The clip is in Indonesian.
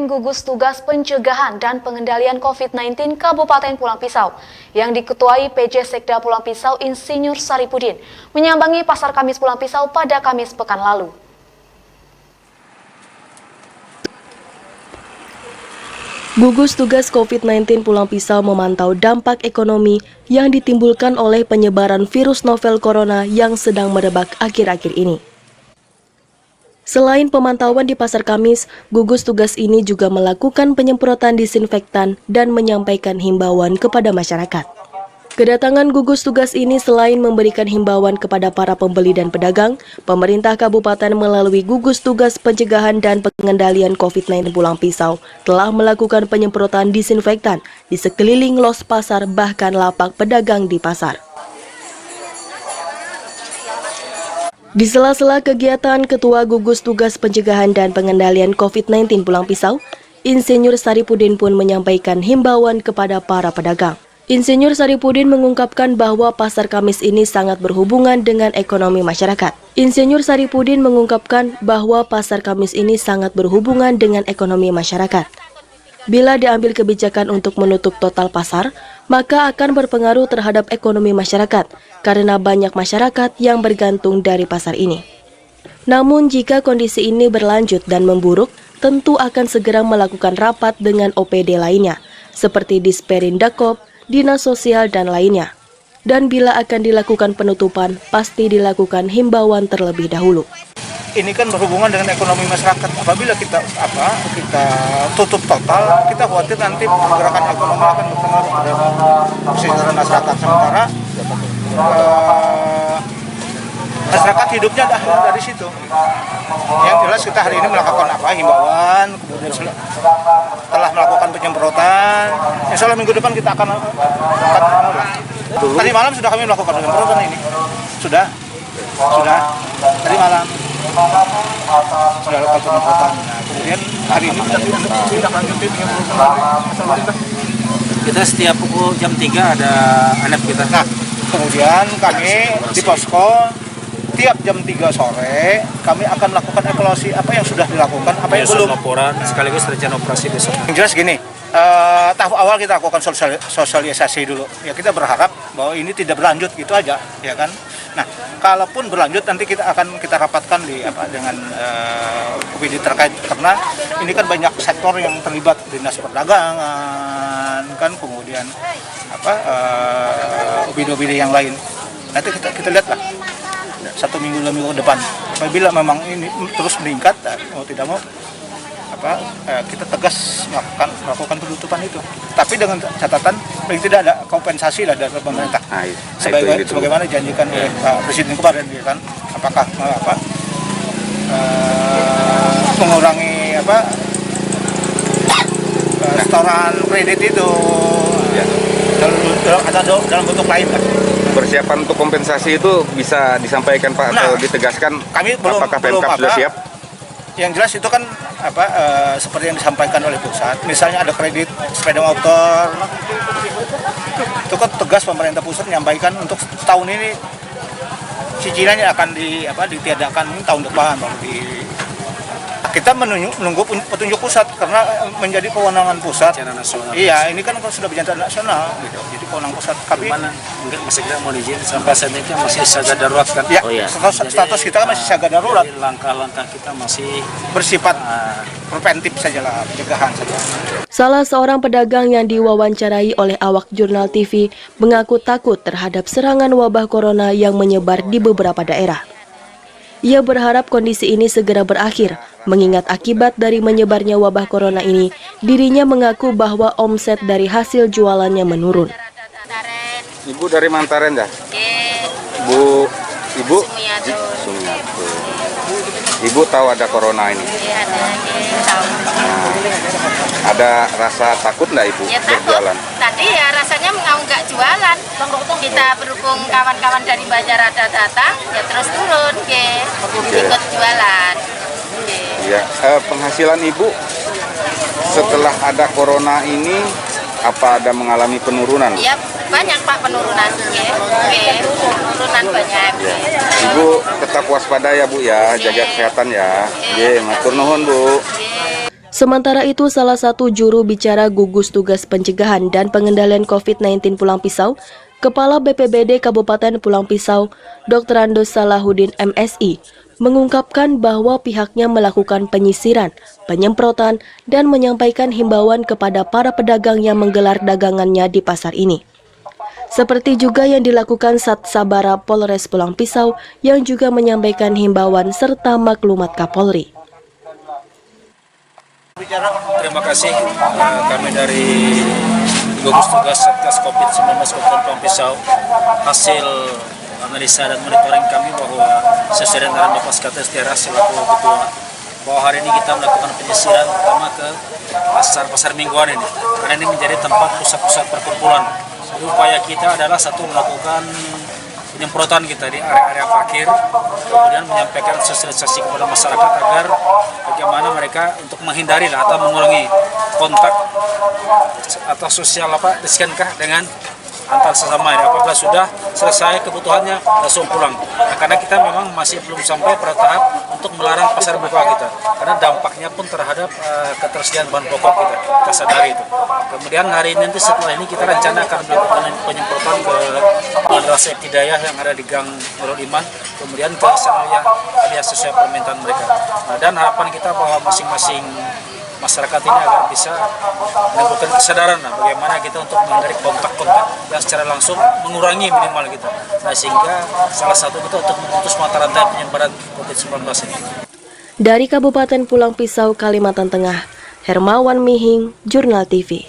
tim gugus tugas pencegahan dan pengendalian COVID-19 Kabupaten Pulang Pisau yang diketuai PJ Sekda Pulang Pisau Insinyur Saripudin menyambangi Pasar Kamis Pulang Pisau pada Kamis pekan lalu. Gugus tugas COVID-19 Pulang Pisau memantau dampak ekonomi yang ditimbulkan oleh penyebaran virus novel corona yang sedang merebak akhir-akhir ini. Selain pemantauan di Pasar Kamis, gugus tugas ini juga melakukan penyemprotan disinfektan dan menyampaikan himbauan kepada masyarakat. Kedatangan gugus tugas ini selain memberikan himbauan kepada para pembeli dan pedagang, pemerintah kabupaten melalui gugus tugas pencegahan dan pengendalian COVID-19 Pulang Pisau telah melakukan penyemprotan disinfektan di sekeliling los pasar bahkan lapak pedagang di pasar. Di sela-sela kegiatan Ketua Gugus Tugas Pencegahan dan Pengendalian COVID-19 Pulang Pisau, Insinyur Saripudin pun menyampaikan himbauan kepada para pedagang. Insinyur Saripudin mengungkapkan bahwa Pasar Kamis ini sangat berhubungan dengan ekonomi masyarakat. Insinyur Saripudin mengungkapkan bahwa Pasar Kamis ini sangat berhubungan dengan ekonomi masyarakat. Bila diambil kebijakan untuk menutup total pasar, maka akan berpengaruh terhadap ekonomi masyarakat karena banyak masyarakat yang bergantung dari pasar ini. Namun jika kondisi ini berlanjut dan memburuk, tentu akan segera melakukan rapat dengan OPD lainnya, seperti Disperindakob, Dinas Sosial, dan lainnya. Dan bila akan dilakukan penutupan, pasti dilakukan himbauan terlebih dahulu. Ini kan berhubungan dengan ekonomi masyarakat. Apabila kita tutup total, kita khawatir nanti pergerakan ekonomi akan berpengaruh pada kesejahteraan masyarakat. Sementara masyarakat hidupnya dari situ. Yang jelas kita hari ini melakukan himbauan, kemudian setelah melakukan penyemprotan, insya Allah minggu depan kita akan tadi malam sudah kami melakukan penyemprotan ini. Sudah tadi malam sudah lakukan penyemprotan. Nah, kemudian hari ini kita lanjutin kita setiap pukul jam 3 ada ANEP kita. Nah, kemudian kami di posko tiap jam 3 sore kami akan melakukan evaluasi apa yang sudah dilakukan, apa yang belum. Laporan sekaligus rencana operasi besok. Yang jelas gini, tahap awal kita lakukan sosialisasi dulu. Ya kita berharap bahwa ini tidak berlanjut gitu aja, ya kan. Nah, kalaupun berlanjut nanti kita rapatkan dengan OPD terkait karena ini kan banyak sektor yang terlibat, dinas perdagangan kan, kemudian OPD yang lain. Nanti kita lihatlah 1 minggu 2 minggu ke depan. Apabila memang ini terus meningkat, mau tidak mau kita tegas melakukan penutupan itu. Tapi dengan catatan tidak ada kompensasi dari pemerintah. Sebagaimana dijanjikan oleh Pak Presiden kemarin, ya kan? Apakah mengurangi setoran kredit itu dalam bentuk lain kan? Persiapan untuk kompensasi itu bisa disampaikan Pak atau ditegaskan? Kami apakah Pemkab sudah siap? Yang jelas itu kan seperti yang disampaikan oleh pusat. Misalnya ada kredit sepeda motor, itu kan tegas pemerintah pusat menyampaikan untuk tahun ini cicilannya akan ditiadakan tahun depan. Kita menunggu petunjuk pusat karena menjadi kewenangan pusat. Iya, ini kan sudah bencana nasional, gitu. Jadi kewenangan pusat. Tapi masih tidak mau izin sampai saat ini masih siaga darurat kan? Ya, status kita kan masih siaga darurat. Langkah-langkah kita masih bersifat preventif sajalah, pencegahan saja. Salah seorang pedagang yang diwawancarai oleh awak Jurnal TV mengaku takut terhadap serangan wabah corona yang menyebar di beberapa daerah. Ia berharap kondisi ini segera berakhir, mengingat akibat dari menyebarnya wabah corona ini, dirinya mengaku bahwa omset dari hasil jualannya menurun. Ibu dari Mantaren ya? Ibu? Sumiati. Ibu tahu ada corona ini? Iya, tahu. Ada rasa takut nggak Ibu berjualan? Tadi ya rasanya mau nggak jualan. Kita berhubung kawan-kawan dari Banjar ada datang, ya terus turun, ikut jualan. Iya, penghasilan Ibu setelah ada corona ini apa ada mengalami penurunan? Iya, banyak Pak penurunan. Penurunan banyak. Ya. Ibu tetap waspada ya Bu ya, jaga kesehatan ya. Matur nuhun Bu. Sementara itu, salah satu juru bicara gugus tugas pencegahan dan pengendalian COVID-19 Pulang Pisau, Kepala BPBD Kabupaten Pulang Pisau, Dr. Andos Salahuddin MSI, mengungkapkan bahwa pihaknya melakukan penyisiran, penyemprotan, dan menyampaikan himbauan kepada para pedagang yang menggelar dagangannya di pasar ini. Seperti juga yang dilakukan Satsabara Polres Pulang Pisau yang juga menyampaikan himbauan serta maklumat Kapolri. Terima kasih kami dari gugus tugas Satgas COVID-19 Kabupaten Pulang Pisau. Hasil analisa dan monitoring kami bahwa sesuai dengan Bapak Sekretaris Daerah selaku ketua, bahwa hari ini kita melakukan penyisiran pertama ke pasar mingguan ini, karena ini menjadi tempat pusat-pusat perkumpulan. Jadi upaya kita adalah satu, melakukan penyemprotan kita di area-area parkir, kemudian menyampaikan sosialisasi kepada masyarakat agar bagaimana mereka untuk menghindari atau mengurangi kontak atau sosial distancing dengan antar sesama ini. Apabila sudah selesai kebutuhannya langsung pulang. Nah, karena kita memang masih belum sampai pada tahap untuk melarang pasar buka kita, karena dampaknya pun terhadap ketersediaan bahan pokok kita sadari itu. Kemudian hari ini nanti setelah ini kita rencana akan melakukan penyemprotan ke Madrasah Ibtidaiyah yang ada di Gang Nurul Iman, kemudian ke Sanawiyah alias sesuai permintaan mereka. Nah, dan harapan kita bahwa masing-masing masyarakat ini agar bisa menimbulkan kesadaran bagaimana kita untuk menghindari kontak-kontak yang secara langsung mengurangi minimal kita. Nah, sehingga salah satu kita untuk memutus mata rantai penyebaran COVID-19 ini. Dari Kabupaten Pulang Pisau, Kalimantan Tengah, Hermawan Mihing, Jurnal TV.